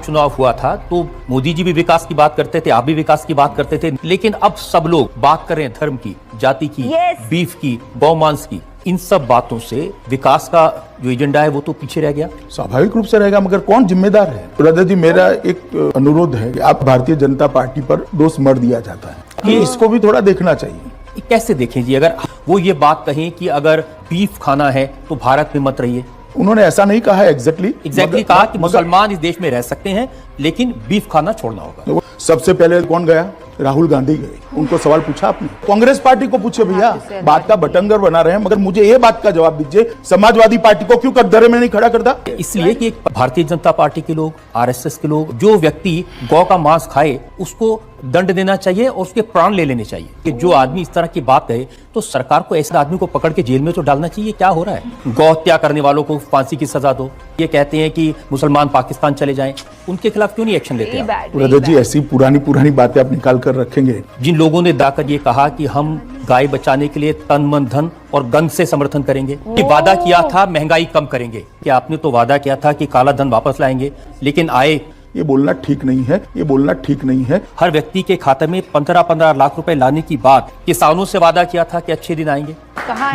चुनाव हुआ था तो मोदी जी भी विकास की बात करते थे, आप भी विकास की बात करते थे, लेकिन अब सब लोग बात कर रहे हैं धर्म की, जाति की, बीफ की, गौमांस की। इन सब बातों से विकास का जो एजेंडा है वो तो पीछे रह गया। स्वाभाविक रूप से रहेगा, मगर कौन जिम्मेदार है? ब्रदर जी, मेरा एक अनुरोध है कि आप भारतीय जनता पार्टी पर दोष मर दिया जाता है, ये इसको भी थोड़ा देखना चाहिए। कैसे देखें जी, अगर वो ये बात कहें कि अगर बीफ खाना है तो भारत में मत रहिए। उन्होंने ऐसा नहीं कहा है एग्जैक्टली कहा कि मुसलमान इस देश में रह सकते हैं लेकिन बीफ खाना छोड़ना होगा। सबसे पहले कौन गया? राहुल गांधी गए, उनको सवाल पूछा आपने? कांग्रेस पार्टी को पूछे भैया, बात का बटंगर बना रहे हैं, मगर मुझे ये बात का जवाब दीजिए, समाजवादी पार्टी को क्यों कटघरे में नहीं खड़ा करता? इसलिए कि भारतीय जनता पार्टी के लोग, आरएसएस के लोग, जो व्यक्ति गौ का मांस खाए उसको दंड देना चाहिए और उसके प्राण ले लेने चाहिए। कि जो आदमी इस तरह की बात कहे तो सरकार को ऐसे आदमी को पकड़ के जेल में तो डालना चाहिए। क्या हो रहा है? गौ हत्या करने वालों को फांसी की सजा दो। ये कहते हैं कि मुसलमान पाकिस्तान चले जाएं, उनके खिलाफ क्यों नहीं एक्शन लेते हैं? ब्रदर जी, ऐसी पुरानी बातें आप निकाल कर रखेंगे। जिन लोगों ने दाकर ये कहा कि हम गाय बचाने के लिए तन मन धन और गन से समर्थन करेंगे, कि वादा किया था महंगाई कम करेंगे, कि आपने तो वादा किया था कि काला धन वापस लाएंगे, लेकिन आए। ये बोलना ठीक नहीं है, ये बोलना ठीक नहीं है। हर व्यक्ति के खाते में 15-15 लाख रुपए लाने की बात किसानों से वादा किया था कि अच्छे दिन आएंगे,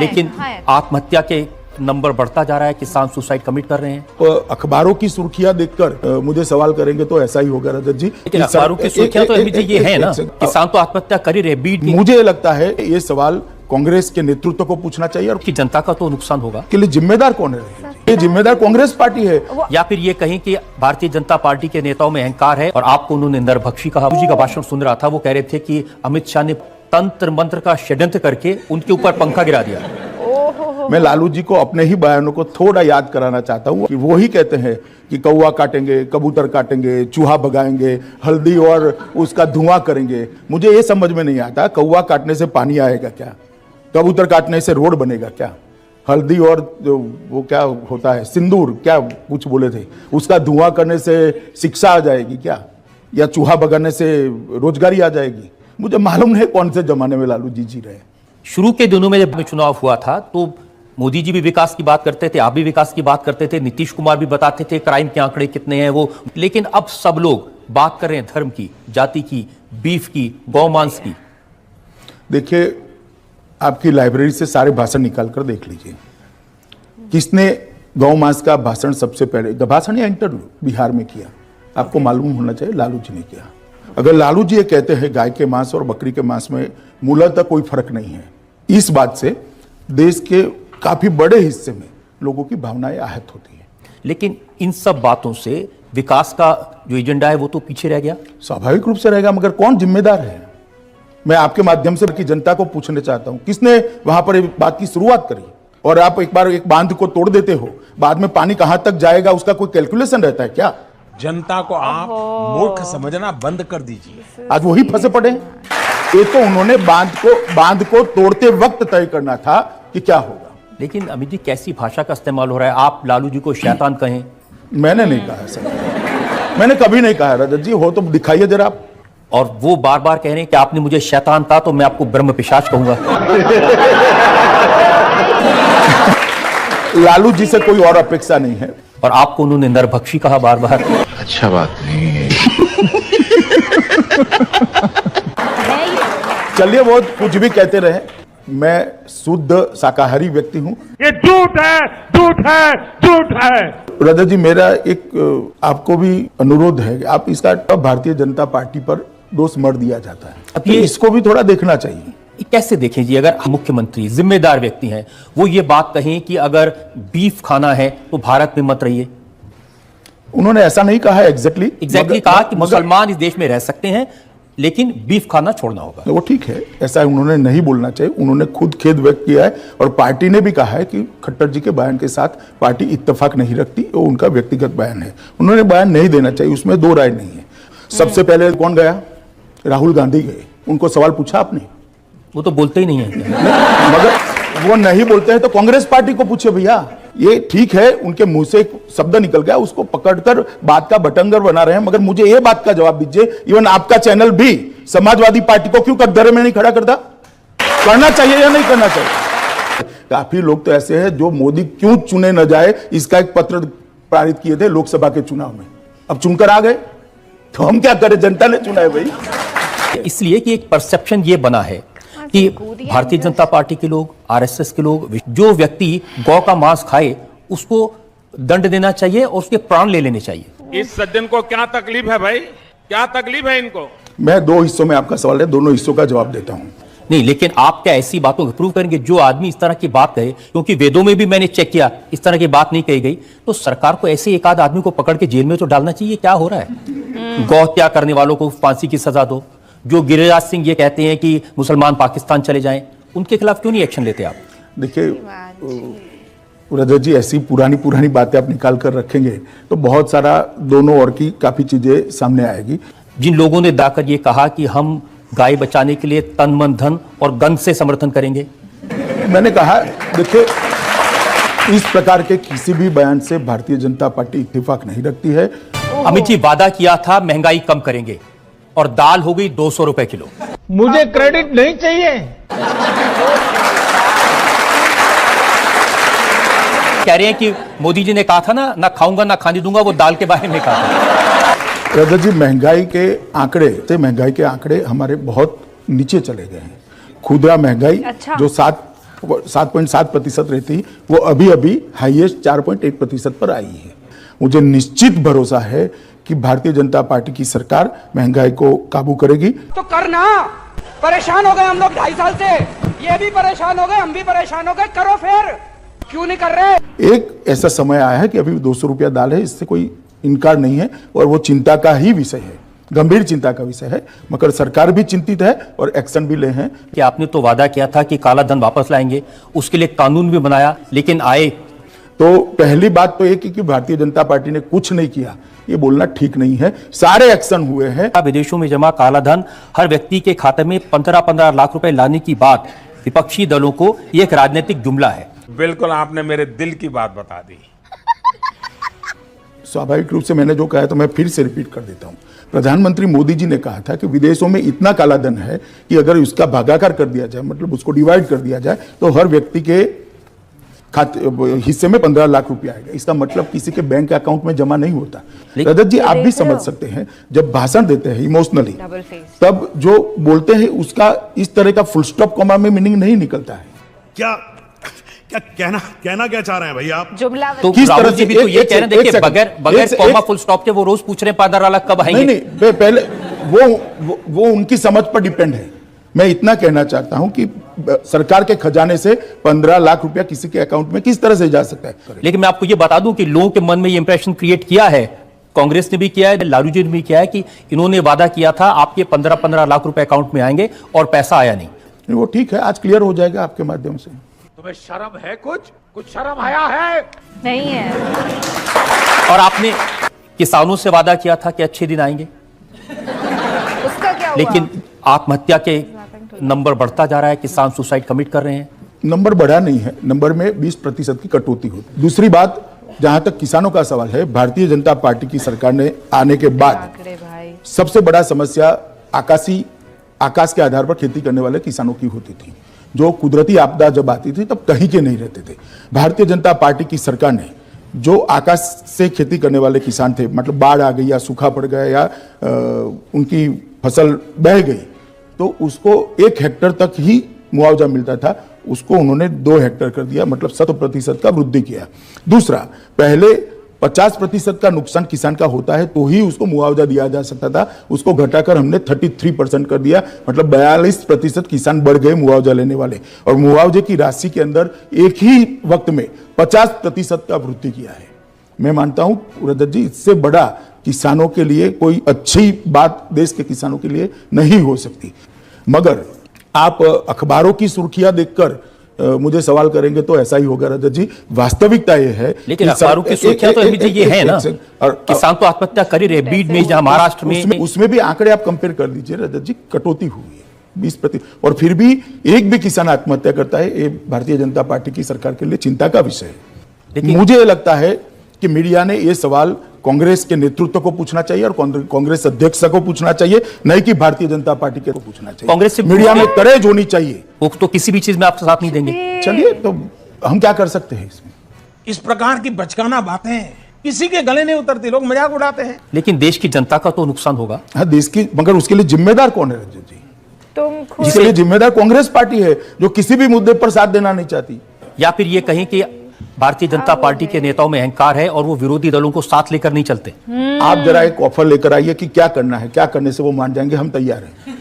लेकिन आत्महत्या के नंबर बढ़ता जा रहा है, किसान सुसाइड कमिट कर रहे हैं। तो अखबारों की सुर्खियां देखकर मुझे सवाल करेंगे तो ऐसा ही होगा रजत जी। लेकिन अखबारों की सुर्खियां तो ये है ना, किसान तो आत्महत्या कर ही रहे। मुझे लगता है ये सवाल कांग्रेस के नेतृत्व को पूछना चाहिए और कि जनता का तो नुकसान होगा। के लिए जिम्मेदार कौन है? ये जिम्मेदार कांग्रेस पार्टी है। या फिर ये कहें कि भारतीय जनता पार्टी के नेताओं में अहंकार है और आपको उन्होंने नरभक्षी कहा। जी का भाषण सुन रहा था, वो कह रहे थे कि अमित शाह ने तंत्र मंत्र का षड्यंत्र करके उनके ऊपर पंखा गिरा दिया। मैं लालू जी को अपने ही बयानों को थोड़ा याद कराना चाहता हूँ कि वो ही कहते हैं कि कौवा काटेंगे, कबूतर काटेंगे, चूहा भगाएंगे, हल्दी और उसका धुआं करेंगे। मुझे ये समझ में नहीं आता, कौवा काटने से पानी आएगा क्या? कबूतर काटने से रोड बनेगा क्या? हल्दी और वो क्या होता है, सिंदूर क्या कुछ बोले थे, उसका धुआं करने से शिक्षा आ जाएगी क्या? या चूहा भगाने से रोजगारी आ जाएगी? मुझे मालूम नहीं कौन से जमाने में लालू जी रहे। शुरू के दिनों में जब चुनाव हुआ था तो मोदी जी भी विकास की बात करते थे, आप भी विकास की बात करते थे, नीतीश कुमार भी बताते थे क्राइम के आंकड़े कितने हैं वो, लेकिन अब सब लोग बात कर रहे हैं धर्म की, जाति की, बीफ की, गौमांस की। देखिए, आपकी लाइब्रेरी से सारे भाषण निकाल कर देख लीजिए, किसने गौमांस का भाषण सबसे पहले, भाषण या इंटरव्यू बिहार में किया? आपको मालूम होना चाहिए, लालू जी ने किया। अगर लालू जी ये कहते हैं गाय के मांस और बकरी के मांस में मूलतः कोई फर्क नहीं है, इस बात से देश के काफी बड़े हिस्से में लोगों की भावनाएं आहत होती हैं। लेकिन इन सब बातों से विकास का जो एजेंडा है वो तो पीछे रह गया। स्वाभाविक रूप से रहेगा, मगर कौन जिम्मेदार है? मैं आपके माध्यम से की जनता को पूछना चाहता हूं, किसने वहां पर बात की शुरुआत करी? और आप एक बार एक बांध को तोड़ देते हो, बाद में पानी कहां तक जाएगा उसका कोई कैलकुलेशन रहता है क्या? जनता को आप मूर्ख समझना बंद कर दीजिए। आज वही फंसे पड़े। ये तो उन्होंने बांध को तोड़ते वक्त तय करना था कि क्या होगा। लेकिन अमित जी, कैसी भाषा का इस्तेमाल हो रहा है? आप लालू जी को शैतान कहें। मैंने नहीं कहा सर, मैंने कभी नहीं कहा। रजत जी, हो तो दिखाइए जरा आप। और वो बार बार कह रहे हैं कि आपने मुझे शैतान कहा तो मैं आपको ब्रह्म पिशाच कहूंगा। लालू जी से कोई और अपेक्षा नहीं है। और आपको उन्होंने नरभक्षी कहा बार बार। अच्छा बात नहीं है। चलिए, वो कुछ भी कहते रहे, मैं शुद्ध शाकाहारी व्यक्ति हूँ। ये झूठ है, झूठ है, झूठ है। रजत जी, मेरा एक आपको भी अनुरोध है कि आप इसका भारतीय जनता पार्टी पर दोष मर दिया जाता है, अब ये इसको भी थोड़ा देखना चाहिए। कैसे देखें जी, अगर मुख्यमंत्री जिम्मेदार व्यक्ति हैं, वो ये बात कहें कि अगर बीफ खाना है तो भारत में मत रहिए। उन्होंने ऐसा नहीं कहा है एग्जैक्टली कहा कि मुसलमान इस देश में रह सकते हैं लेकिन बीफ खाना छोड़ना होगा। वो ठीक है, ऐसा उन्होंने नहीं बोलना चाहिए। उन्होंने खुद खेद व्यक्त किया है और पार्टी ने भी कहा है कि खट्टर जी के बयान के साथ पार्टी इत्तेफाक नहीं रखती, वो उनका व्यक्तिगत बयान है। उन्होंने बयान नहीं देना चाहिए, उसमें दो राय नहीं है। सबसे पहले कौन गया? राहुल गांधी गए, उनको सवाल पूछा आपने? वो तो बोलते ही नहीं है। मगर वो नहीं बोलते हैं तो कांग्रेस पार्टी को पूछे भैया। ये ठीक है, उनके मुंह से एक शब्द निकल गया, उसको पकड़कर बात का बटंगर बना रहे हैं, मगर मुझे ये बात का जवाब दीजिए, इवन आपका चैनल भी समाजवादी पार्टी को क्यों कटघरे में नहीं खड़ा करता? करना चाहिए या नहीं करना चाहिए? काफी लोग तो ऐसे हैं जो मोदी क्यों चुने न जाए इसका एक पत्र पारित किए थे लोकसभा के चुनाव में। अब चुनकर आ गए तो हम क्या करें, जनता ने चुना है भाई। इसलिए कि एक परसेप्शन ये बना है कि भारतीय जनता पार्टी के लोग, आरएसएस के लोग, जो व्यक्ति गौ का मांस खाए उसको दंड देना चाहिए और उसके प्राण ले लेने चाहिए। इस सज्जन को क्या तकलीफ है भाई, क्या तकलीफ है इनको? मैं दो हिस्सों में आपका सवाल है, दोनों हिस्सों का जवाब देता हूं। नहीं, लेकिन आप क्या ऐसी बातों को प्रूव करेंगे? जो आदमी इस तरह की बात कहे, क्योंकि वेदों में भी मैंने चेक किया इस तरह की बात नहीं कही गई, तो सरकार को ऐसे एक आध आदमी को पकड़ के जेल में तो डालना चाहिए। क्या हो रहा है? गौ हत्या करने वालों को फांसी की सजा दो। जो गिरिराज सिंह ये कहते हैं कि मुसलमान पाकिस्तान चले जाएं, उनके खिलाफ क्यों नहीं एक्शन लेते आप? देखिए रजत जी, ऐसी पुरानी बातें आप निकाल कर रखेंगे तो बहुत सारा दोनों ओर की काफी चीजें सामने आएगी। जिन लोगों ने दाकर ये कहा कि हम गाय बचाने के लिए तन मन धन और गन से समर्थन करेंगे, मैंने कहा देखिए, इस प्रकार के किसी भी बयान से भारतीय जनता पार्टी इत्तेफाक नहीं रखती है। अमित जी वादा किया था महंगाई कम करेंगे और दाल हो गई 200 रुपए किलो। मुझे क्रेडिट नहीं चाहिए। कह रहे हैं कि मोदी जी ने कहा था ना खाऊंगा ना खाने दूंगा, वो दाल के बारे में कहा था। रजत जी, महंगाई के आंकड़े हमारे बहुत नीचे चले गए हैं। खुदरा महंगाई जो 7.7% रहती, वो अभी हाईएस्ट 4.1% पर आई है। मुझे निश्चित भरोसा है कि भारतीय जनता पार्टी की सरकार महंगाई को काबू करेगी। तो करना, परेशान हो गए हम लोग 2.5 साल से, ये भी परेशान हो गए, हम भी परेशान हो गए, करो फिर, क्यों नहीं कर रहे? एक ऐसा समय आया है कि अभी 200 रुपया दाल है, इससे कोई इनकार नहीं है और वो चिंता का ही विषय है, गंभीर चिंता का विषय है। मगर सरकार भी चिंतित है और एक्शन भी ले हैं। कि आपने तो वादा किया था कि काला धन वापस लाएंगे, उसके लिए कानून भी बनाया, लेकिन आए तो पहली बात तो एक कि भारतीय जनता पार्टी ने कुछ नहीं किया, ये बोलना ठीक नहीं है। सारे एक्शन हुए हैं। विदेशों में जमा काला धन हर व्यक्ति के खाते में 15-15 लाख रुपए लाने की बात विपक्षी दलों को ये एक राजनीतिक जुमला है। बिल्कुल आपने मेरे दिल की बात बता दी। स्वाभाविक रूप से मैंने जो कहा तो मैं फिर से रिपीट कर देता हूं। प्रधानमंत्री मोदी जी ने कहा था कि विदेशों में इतना काला धन है कि अगर उसका भागाकार कर दिया जाए, मतलब उसको डिवाइड कर दिया जाए, तो हर व्यक्ति के हिस्से में 15 लाख रुपया आएगा। इसका मतलब किसी के बैंक अकाउंट में जमा नहीं होता। रजत जी, आप भी समझ सकते हैं, जब भाषण देते हैं इमोशनली, तब जो बोलते हैं उसका इस तरह का फुल स्टॉप कॉमा में मीनिंग नहीं निकलता है। क्या कहना क्या चाह रहे हैं भाई आप? जुमला तो किस राहुल तरह जी से भी तो ये कह रहे हैं, देखिए बगैर कॉमा फुल स्टॉप के वो रोज पूछ रहे हैं 15 लाख कब आएंगे। नहीं, पहले वो उनकी समझ पर डिपेंड है। मैं इतना कहना चाहता हूं कि सरकार के खजाने से 15 लाख रुपया किसी के अकाउंट में किस तरह से जा सकता है। लेकिन मैं आपको ये बता दूं कि लोगों के मन में ये इंप्रेशन क्रिएट किया है, कांग्रेस ने भी किया है, लालू जी ने भी किया है कि इन्होंने वादा किया था आपके 15-15 लाख रुपए अकाउंट में आएंगे और पैसा आया नहीं। वो ठीक है, आज क्लियर हो जाएगा आपके माध्यम से। तुम्हें शर्म है? कुछ शर्म आया है? नहीं है। और आपने किसानों से वादा किया था कि अच्छे दिन आएंगे, उसका क्या हुआ? लेकिन आत्महत्या के नंबर बढ़ता जा रहा है, किसान सुसाइड कमिट कर रहे हैं। नंबर बढ़ा नहीं है, नंबर में 20% की कटौती होती। दूसरी बात, जहां तक किसानों का सवाल है, भारतीय जनता पार्टी की सरकार ने आने के बाद सबसे बड़ा समस्या आकाश के आधार पर खेती करने वाले किसानों की होती थी। जो कुदरती आपदा जब आती थी तब कहीं के नहीं रहते थे। भारतीय जनता पार्टी की सरकार ने जो आकाश से खेती करने वाले किसान थे, मतलब बाढ़ आ गई या सूखा पड़ गया या उनकी फसल बह गई, तो उसको 1 हेक्टेयर तक ही मुआवजा मिलता था, उसको उन्होंने 2 हेक्टेयर कर दिया, मतलब 100% का वृद्धि किया। दूसरा, पहले 50% का नुकसान किसान का होता है तो ही उसको मुआवजा दिया जा सकता था, उसको घटाकर हमने 33% कर दिया, मतलब 42% किसान बढ़ गए मुआवजा लेने वाले। और मुआवजे की राशि के अंदर एक ही वक्त में 50% का वृद्धि किया है। मैं मानता हूं रजत जी, इससे बड़ा किसानों के लिए कोई अच्छी बात देश के किसानों के लिए नहीं हो सकती। मगर आप अखबारों की सुर्खियां देखकर मुझे सवाल करेंगे तो ऐसा ही होगा रजत जी। वास्तविकता ये है, लेकिन अखबारों की सुर्खियां तो ये है ना, और किसान तो आत्महत्या कर ही रहे। बीड में, जहां महाराष्ट्र में, उसमें भी आंकड़े आप कंपेयर कर लीजिए रजत जी, कटौती हुई है 20%। और फिर भी एक भी किसान आत्महत्या करता है, ये भारतीय जनता पार्टी की सरकार के लिए चिंता का विषय है। मुझे लगता है कि मीडिया ने ये सवाल कांग्रेस के नेतृत्व को पूछना चाहिए और कांग्रेस अध्यक्ष को पूछना चाहिए, नहीं कि भारतीय जनता पार्टी को पूछना चाहिए। कांग्रेस से मीडिया में करेज होनी चाहिए। वो तो किसी भी चीज में आपका साथ नहीं देंगे। चलिए, तो हम क्या कर सकते हैं इसमें? इस प्रकार की बचकाना बातें किसी के गले नहीं उतरती, लोग मजाक उड़ाते हैं। लेकिन देश की जनता का तो नुकसान होगा। हाँ, देश की, मगर उसके लिए जिम्मेदार कौन है रजत जी? तुम खुद इसके लिए जिम्मेदार कांग्रेस पार्टी है, जो किसी भी मुद्दे पर साथ देना नहीं चाहती। या फिर ये कहें कि भारतीय जनता पार्टी के नेताओं में अहंकार है और वो विरोधी दलों को साथ लेकर नहीं चलते। आप जरा एक ऑफर लेकर आइए कि क्या करना है, क्या करने से वो मान जाएंगे, हम तैयार हैं।